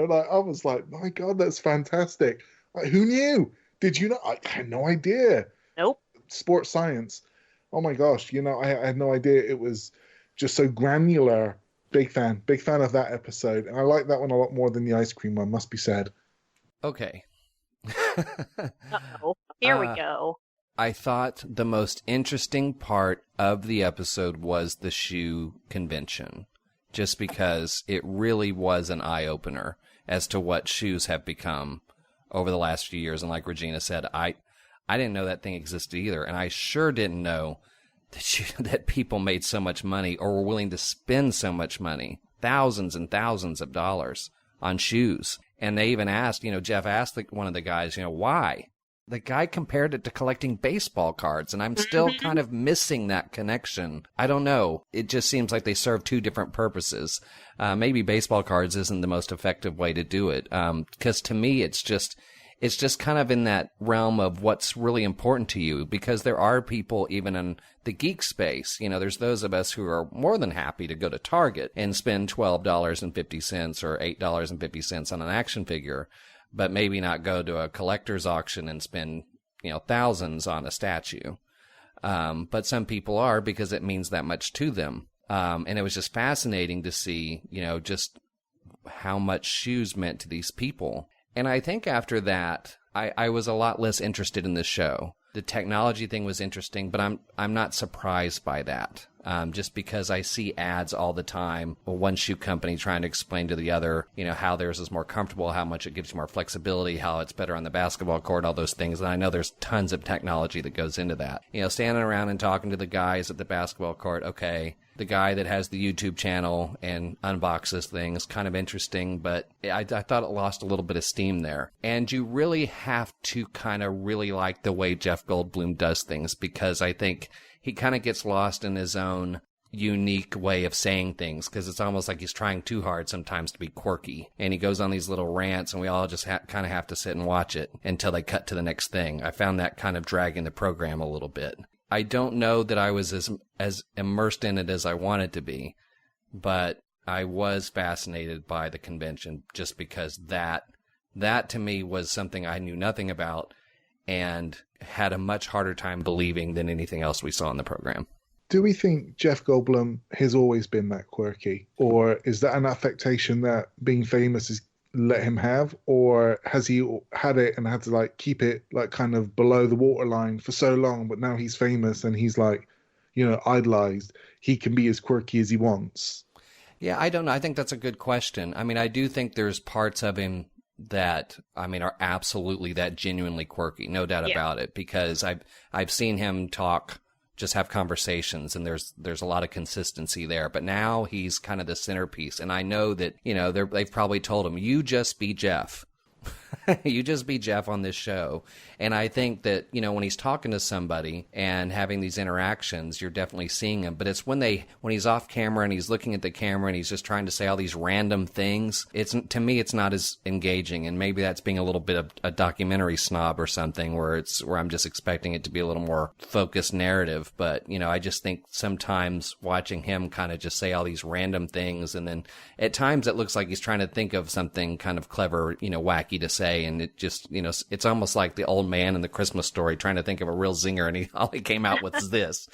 like I was like, my god, that's fantastic. Like, who knew? Did you know? I had no idea. Nope. Sports science. Oh my gosh, I had no idea it was just so granular. Big fan of that episode. And I like that one a lot more than the ice cream one, must be said. Okay. Uh-oh. Here we go. I thought the most interesting part of the episode was the shoe convention, just because it really was an eye-opener as to what shoes have become over the last few years. And like Regina said, I didn't know that thing existed either. And I sure didn't know that people made so much money or were willing to spend so much money, thousands and thousands of dollars on shoes. And they even asked, Jeff asked one of the guys, why? The guy compared it to collecting baseball cards, and I'm still kind of missing that connection. I don't know. It just seems like they serve two different purposes. Maybe baseball cards isn't the most effective way to do it. Because to me, it's just kind of in that realm of what's really important to you, because there are people even in the geek space. There's those of us who are more than happy to go to Target and spend $12.50 or $8.50 on an action figure, but maybe not go to a collector's auction and spend, thousands on a statue. But some people are, because it means that much to them. And it was just fascinating to see, just how much shoes meant to these people. And I think after that, I was a lot less interested in this show. The technology thing was interesting, but I'm not surprised by that. Just because I see ads all the time, one shoe company trying to explain to the other, how theirs is more comfortable, how much it gives you more flexibility, how it's better on the basketball court, all those things. And I know there's tons of technology that goes into that. Standing around and talking to the guys at the basketball court, okay, the guy that has the YouTube channel and unboxes things, kind of interesting, but I thought it lost a little bit of steam there. And you really have to kind of really like the way Jeff Goldblum does things, because I think he kind of gets lost in his own unique way of saying things, because it's almost like he's trying too hard sometimes to be quirky. And he goes on these little rants, and we all just kind of have to sit and watch it until they cut to the next thing. I found that kind of dragging the program a little bit. I don't know that I was as immersed in it as I wanted to be, but I was fascinated by the convention, just because that to me was something I knew nothing about and had a much harder time believing than anything else we saw in the program. Do we think Jeff Goldblum has always been that quirky, or is that an affectation that being famous has let him have, or has he had it and had to like keep it like kind of below the waterline for so long, but now he's famous and he's like, idolized, he can be as quirky as he wants? Yeah, I don't know. I think that's a good question. I mean, I do think there's parts of him that, are absolutely that genuinely quirky, no doubt about it, because I've seen him talk, just have conversations, and there's a lot of consistency there. But now he's kind of the centerpiece, and I know that, they've probably told him, you just be Jeff. You just be Jeff on this show. And I think that, when he's talking to somebody and having these interactions, you're definitely seeing him. But it's when he's off camera and he's looking at the camera and he's just trying to say all these random things, to me, it's not as engaging. And maybe that's being a little bit of a documentary snob or something, where I'm just expecting it to be a little more focused narrative. But, I just think sometimes watching him kind of just say all these random things, and then at times it looks like he's trying to think of something kind of clever, wacky to say. And it just, it's almost like the old man in the Christmas Story trying to think of a real zinger, and all he came out with is this.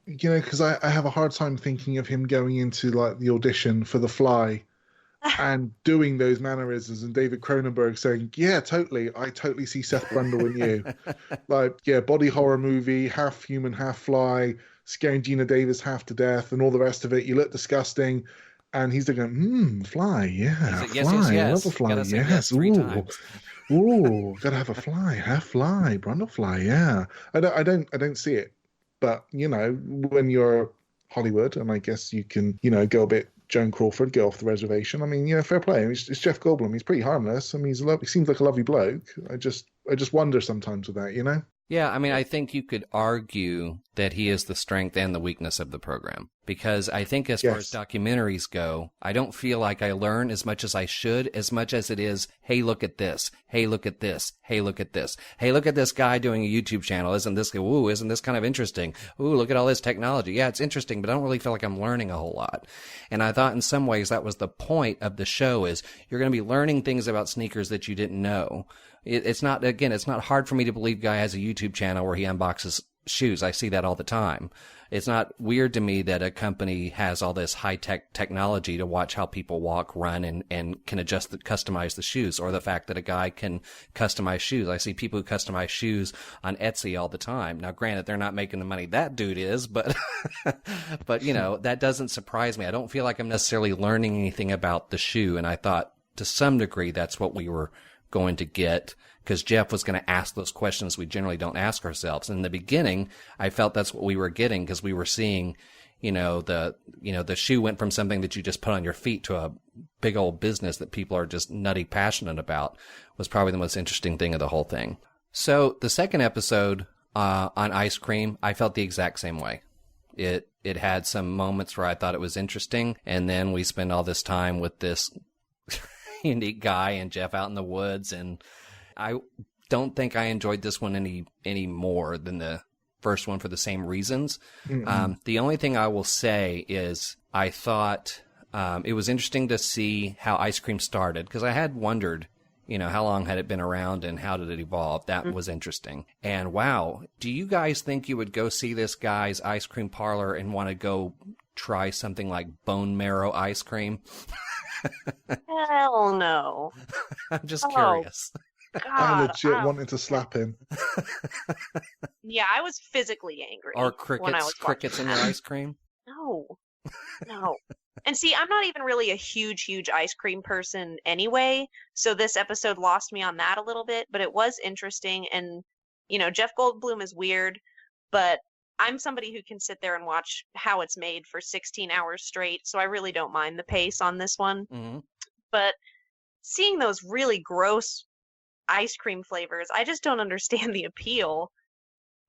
Because I have a hard time thinking of him going into like the audition for The Fly and doing those mannerisms, and David Cronenberg saying, yeah, totally, I totally see Seth Brundle in you. Like, yeah, body horror movie, half human, half fly, scaring Gina Davis half to death and all the rest of it. You look disgusting. And he's going, fly, yeah, yes, fly, yes. I love a fly, yes, ooh, gotta have a fly, half fly, Brundle fly, yeah. I don't see it, but when you're Hollywood, and I guess you can, go a bit Joan Crawford, go off the reservation. I mean, fair play. It's Jeff Goldblum. He's pretty harmless. I mean, he seems like a lovely bloke. I just wonder sometimes with that. Yeah, I mean, I think you could argue that he is the strength and the weakness of the program. Because I think as far as documentaries go, I don't feel like I learn as much as I should, as much as it is, hey, look at this. Hey, look at this. Hey, look at this. Hey, look at this guy doing a YouTube channel. Isn't this kind of interesting? Ooh, look at all this technology. Yeah, it's interesting, but I don't really feel like I'm learning a whole lot. And I thought in some ways that was the point of the show, is you're going to be learning things about sneakers that you didn't know. It's not hard for me to believe guy has a YouTube channel where he unboxes shoes. I see that all the time. It's not weird to me that a company has all this high-tech technology to watch how people walk, run, and can customize the shoes, or the fact that a guy can customize shoes. I see people who customize shoes on Etsy all the time. Now, granted, they're not making the money that dude is, but that doesn't surprise me. I don't feel like I'm necessarily learning anything about the shoe, and I thought to some degree that's what we were going to get, because Jeff was going to ask those questions we generally don't ask ourselves. In the beginning, I felt that's what we were getting, because we were seeing, the shoe went from something that you just put on your feet to a big old business that people are just nutty passionate about. Was probably the most interesting thing of the whole thing. So the second episode on ice cream, I felt the exact same way. It had some moments where I thought it was interesting, and then we spend all this time with this unique guy and Jeff out in the woods, and I don't think I enjoyed this one any more than the first one for the same reasons. The only thing I will say is I thought it was interesting to see how ice cream started, because I had wondered, how long had it been around and how did it evolve? That was interesting. And wow, do you guys think you would go see this guy's ice cream parlor and want to go try something like bone marrow ice cream? Hell no. I'm just curious. God, I legit wanted to slap him. Yeah, I was physically angry. Or when I was crickets in your ice cream? No. And see, I'm not even really a huge ice cream person anyway, so this episode lost me on that a little bit, but it was interesting. And, Jeff Goldblum is weird, but I'm somebody who can sit there and watch how it's made for 16 hours straight, so I really don't mind the pace on this one. Mm-hmm. But seeing those really gross ice cream flavors, I just don't understand the appeal.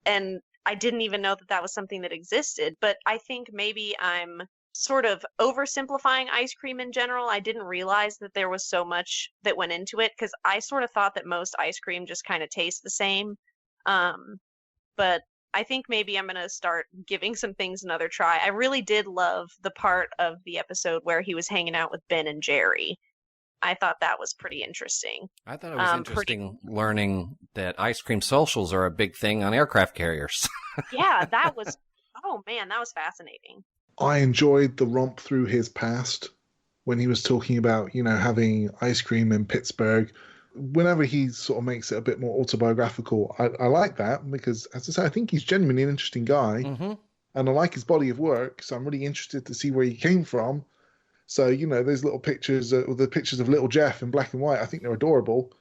And I didn't even know that was something that existed. But I think maybe I'm sort of oversimplifying ice cream in general. I didn't realize that there was so much that went into it, because I sort of thought that most ice cream just kind of tastes the same. But I think maybe I'm going to start giving some things another try. I really did love the part of the episode where he was hanging out with Ben and Jerry. I thought that was pretty interesting. I thought it was interesting learning that ice cream socials are a big thing on aircraft carriers. Yeah, that was, oh man, that was fascinating. I enjoyed the romp through his past when he was talking about, having ice cream in Pittsburgh. Whenever he sort of makes it a bit more autobiographical, I like that, because, as I say, I think he's genuinely an interesting guy, and I like his body of work, so I'm really interested to see where he came from. So, those little pictures, the pictures of little Jeff in black and white, I think they're adorable,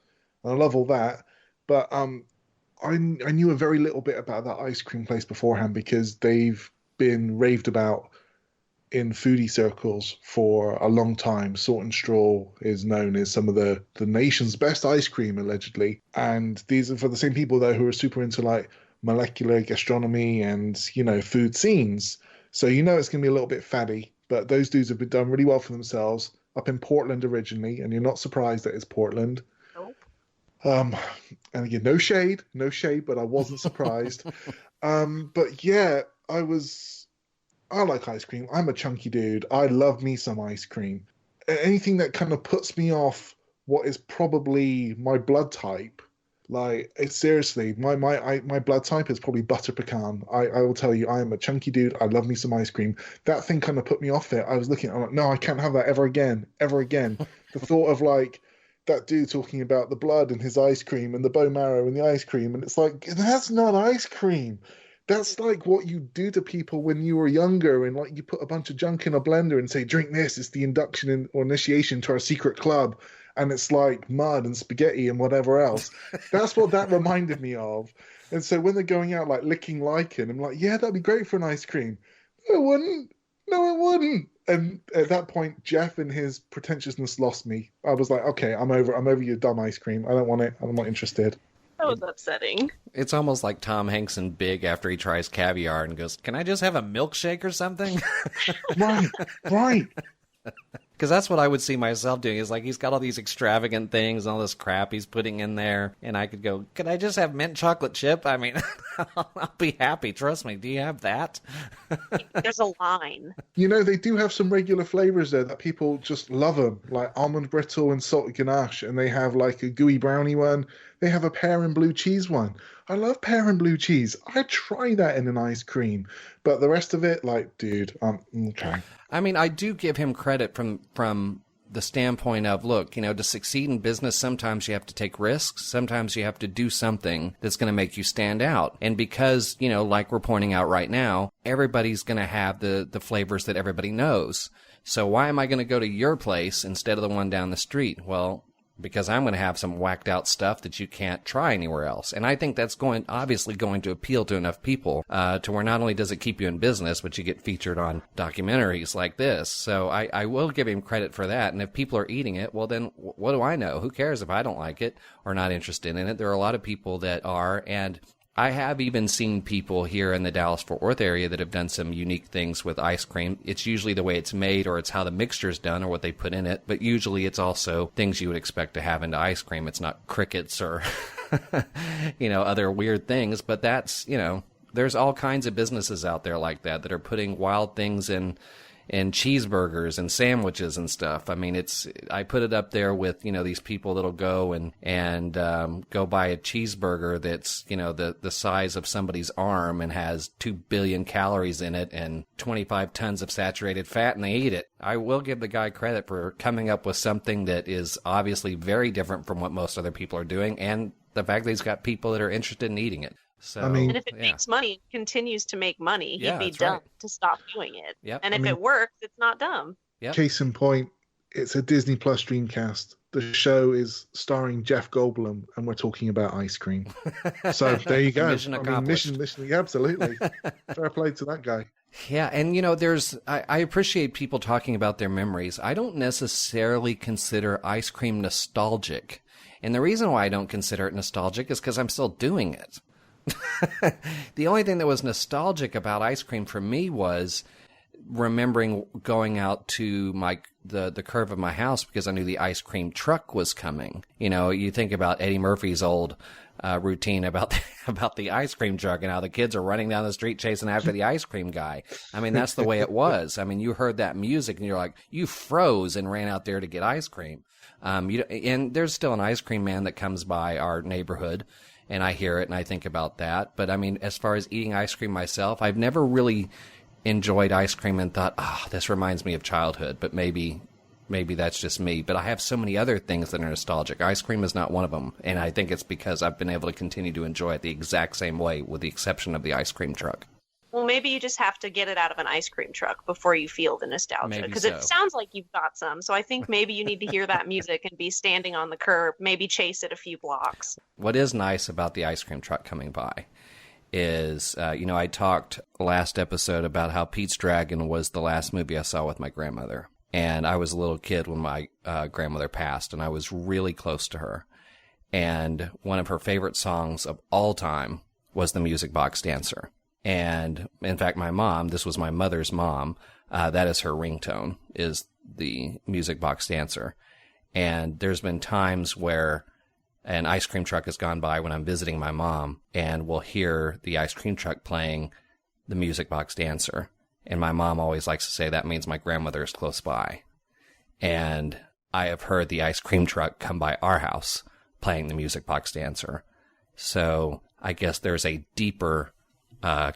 and I love all that. But I knew a very little bit about that ice cream place beforehand, because they've been raved about in foodie circles for a long time. Salt and Straw is known as some of the nation's best ice cream, allegedly. And these are for the same people, though, who are super into like molecular gastronomy and, food scenes. So it's going to be a little bit fatty. But those dudes have been done really well for themselves up in Portland originally. And you're not surprised that it's Portland. Nope. And again, no shade, but I wasn't surprised. But yeah, I like ice cream. I'm a chunky dude. I love me some ice cream. Anything that kind of puts me off what is probably my blood type. Like, seriously, my blood type is probably butter pecan. I will tell you, I am a chunky dude. I love me some ice cream. That thing kind of put me off it. I was looking, I'm like, no, I can't have that ever again. The thought of like that dude talking about the blood and his ice cream and the bone marrow and the ice cream, and it's like, that's not ice cream. That's like what you do to people when you were younger, and like you put a bunch of junk in a blender and say, drink this, it's the induction or initiation to our secret club, and it's like mud and spaghetti and whatever else. That's what that reminded me of. And so when they're going out like licking lichen, I'm like, yeah, that'd be great for an ice cream. I wouldn't. No, I wouldn't. And at that point, Jeff and his pretentiousness lost me. I was like, okay, I'm over your dumb ice cream. I don't want it. I'm not interested. That was upsetting. It's almost like Tom Hanks in Big after he tries caviar and goes, "Can I just have a milkshake or something?" Right. Because that's what I would see myself doing. Is like he's got all these extravagant things, all this crap he's putting in there, and I could go, "Can I just have mint chocolate chip?" I mean, I'll be happy. Trust me. Do you have that? There's a line. You know, they do have some regular flavors there that people just love them, like almond brittle and salted ganache, and they have like a gooey brownie one. They have a pear and blue cheese one. I love pear and blue cheese. I'd try that in an ice cream, but the rest of it, like, dude, okay. I mean, I do give him credit from the standpoint of, look, you know, to succeed in business, sometimes you have to take risks. Sometimes you have to do something that's going to make you stand out. And because, you know, like we're pointing out right now, everybody's going to have the flavors that everybody knows. So why am I going to go to your place instead of the one down the street? Well, because I'm going to have some whacked out stuff that you can't try anywhere else. And I think that's obviously going to appeal to enough people to where not only does it keep you in business, but you get featured on documentaries like this. So I will give him credit for that. And if people are eating it, well, then what do I know? Who cares if I don't like it or not interested in it? There are a lot of people that are, and I have even seen people here in the Dallas-Fort Worth area that have done some unique things with ice cream. It's usually the way it's made or it's how the mixture's done or what they put in it, but usually it's also things you would expect to have into ice cream. It's not crickets or, you know, other weird things, but that's, you know, there's all kinds of businesses out there like that are putting wild things in cheeseburgers and sandwiches and stuff. I mean, I put it up there with, you know, these people that'll go and go buy a cheeseburger that's, you know, the size of somebody's arm and has 2 billion calories in it and 25 tons of saturated fat, and they eat it. I will give the guy credit for coming up with something that is obviously very different from what most other people are doing, and the fact that he's got people that are interested in eating it. So, I mean, and if it makes money, it continues to make money, he'd be dumb to stop doing it. Yep. And if it works, it's not dumb. Yep. Case in point, it's a Disney Plus Dreamcast. The show is starring Jeff Goldblum, and we're talking about ice cream. So there you go. Mission accomplished. Mission, yeah, absolutely. Fair play to that guy. Yeah, and you know, I appreciate people talking about their memories. I don't necessarily consider ice cream nostalgic. And the reason why I don't consider it nostalgic is because I'm still doing it. The only thing that was nostalgic about ice cream for me was remembering going out to the curve of my house because I knew the ice cream truck was coming. You know, you think about Eddie Murphy's old routine about the ice cream truck and how the kids are running down the street chasing after the ice cream guy. I mean, that's the way it was. I mean, you heard that music and you're like, you froze and ran out there to get ice cream. And there's still an ice cream man that comes by our neighborhood, and I hear it and I think about that. But I mean, as far as eating ice cream myself, I've never really enjoyed ice cream and thought, this reminds me of childhood. But maybe that's just me. But I have so many other things that are nostalgic. Ice cream is not one of them. And I think it's because I've been able to continue to enjoy it the exact same way, with the exception of the ice cream truck. Well, maybe you just have to get it out of an ice cream truck before you feel the nostalgia. Because it sounds like you've got some. So I think maybe you need to hear that music and be standing on the curb, maybe chase it a few blocks. What is nice about the ice cream truck coming by is, you know, I talked last episode about how Pete's Dragon was the last movie I saw with my grandmother. And I was a little kid when my grandmother passed, and I was really close to her. And one of her favorite songs of all time was The Music Box Dancer. And in fact, my mom, this was my mother's mom, that is her ringtone, is the Music Box Dancer. And there's been times where an ice cream truck has gone by when I'm visiting my mom, and we'll hear the ice cream truck playing the Music Box Dancer. And my mom always likes to say that means my grandmother is close by. And I have heard the ice cream truck come by our house playing the Music Box Dancer. So I guess there's a deeper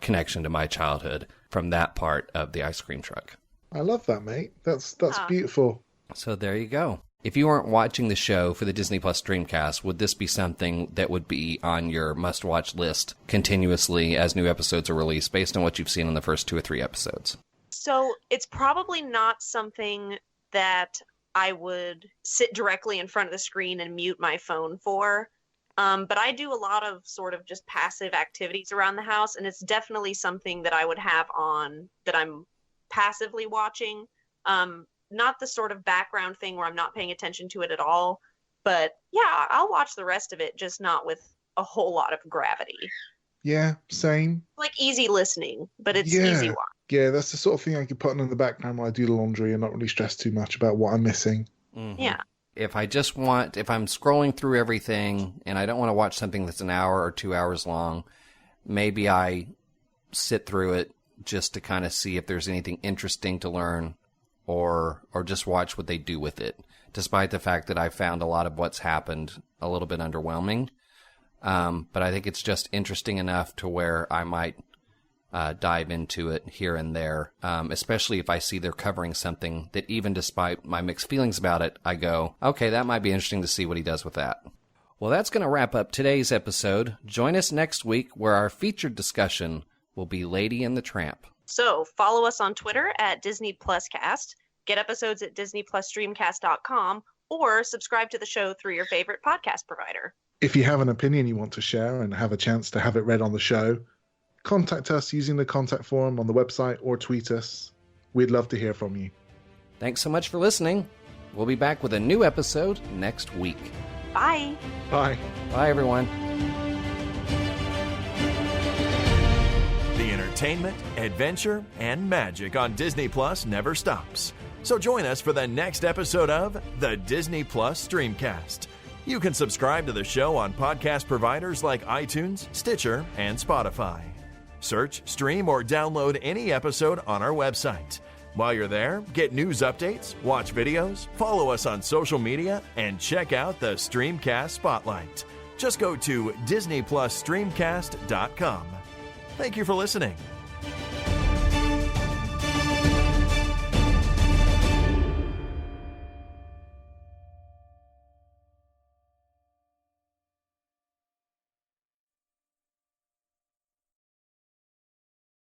connection to my childhood from that part of the ice cream truck. I love that, mate. That's beautiful. So there you go. If you weren't watching the show for the Disney Plus Dreamcast, would this be something that would be on your must-watch list continuously as new episodes are released, based on what you've seen in the first 2 or 3 episodes? So it's probably not something that I would sit directly in front of the screen and mute my phone for. But I do a lot of sort of just passive activities around the house, and it's definitely something that I would have on that I'm passively watching. Not the sort of background thing where I'm not paying attention to it at all, but yeah, I'll watch the rest of it, just not with a whole lot of gravity. Yeah, same. Like easy listening, but it's Yeah. easy watch. Yeah, that's the sort of thing I could put on in the background while I do the laundry and not really stress too much about what I'm missing. Mhm. Yeah. If I'm scrolling through everything and I don't want to watch something that's an hour or 2 hours long, maybe I sit through it just to kind of see if there's anything interesting to learn or just watch what they do with it, despite the fact that I found a lot of what's happened a little bit underwhelming. But I think it's just interesting enough to where I might dive into it here and there, especially if I see they're covering something that even despite my mixed feelings about it, I go, okay, that might be interesting to see what he does with that. Well, that's going to wrap up today's episode. Join us next week where our featured discussion will be Lady and the Tramp. So follow us on Twitter at Disney Plus Cast, get episodes at DisneyPlusStreamcast.com, or subscribe to the show through your favorite podcast provider. If you have an opinion you want to share and have a chance to have it read on the show, contact us using the contact form on the website or tweet us. We'd love to hear from you. Thanks so much for listening. We'll be back with a new episode next week. Bye. Bye. Bye, everyone. The entertainment, adventure, and magic on Disney Plus never stops. So join us for the next episode of the Disney Plus Streamcast. You can subscribe to the show on podcast providers like iTunes, Stitcher, and Spotify. Search, stream, or download any episode on our website. While you're there, get news updates, watch videos, follow us on social media, and check out the Streamcast Spotlight. Just go to DisneyPlusStreamcast.com. Thank you for listening.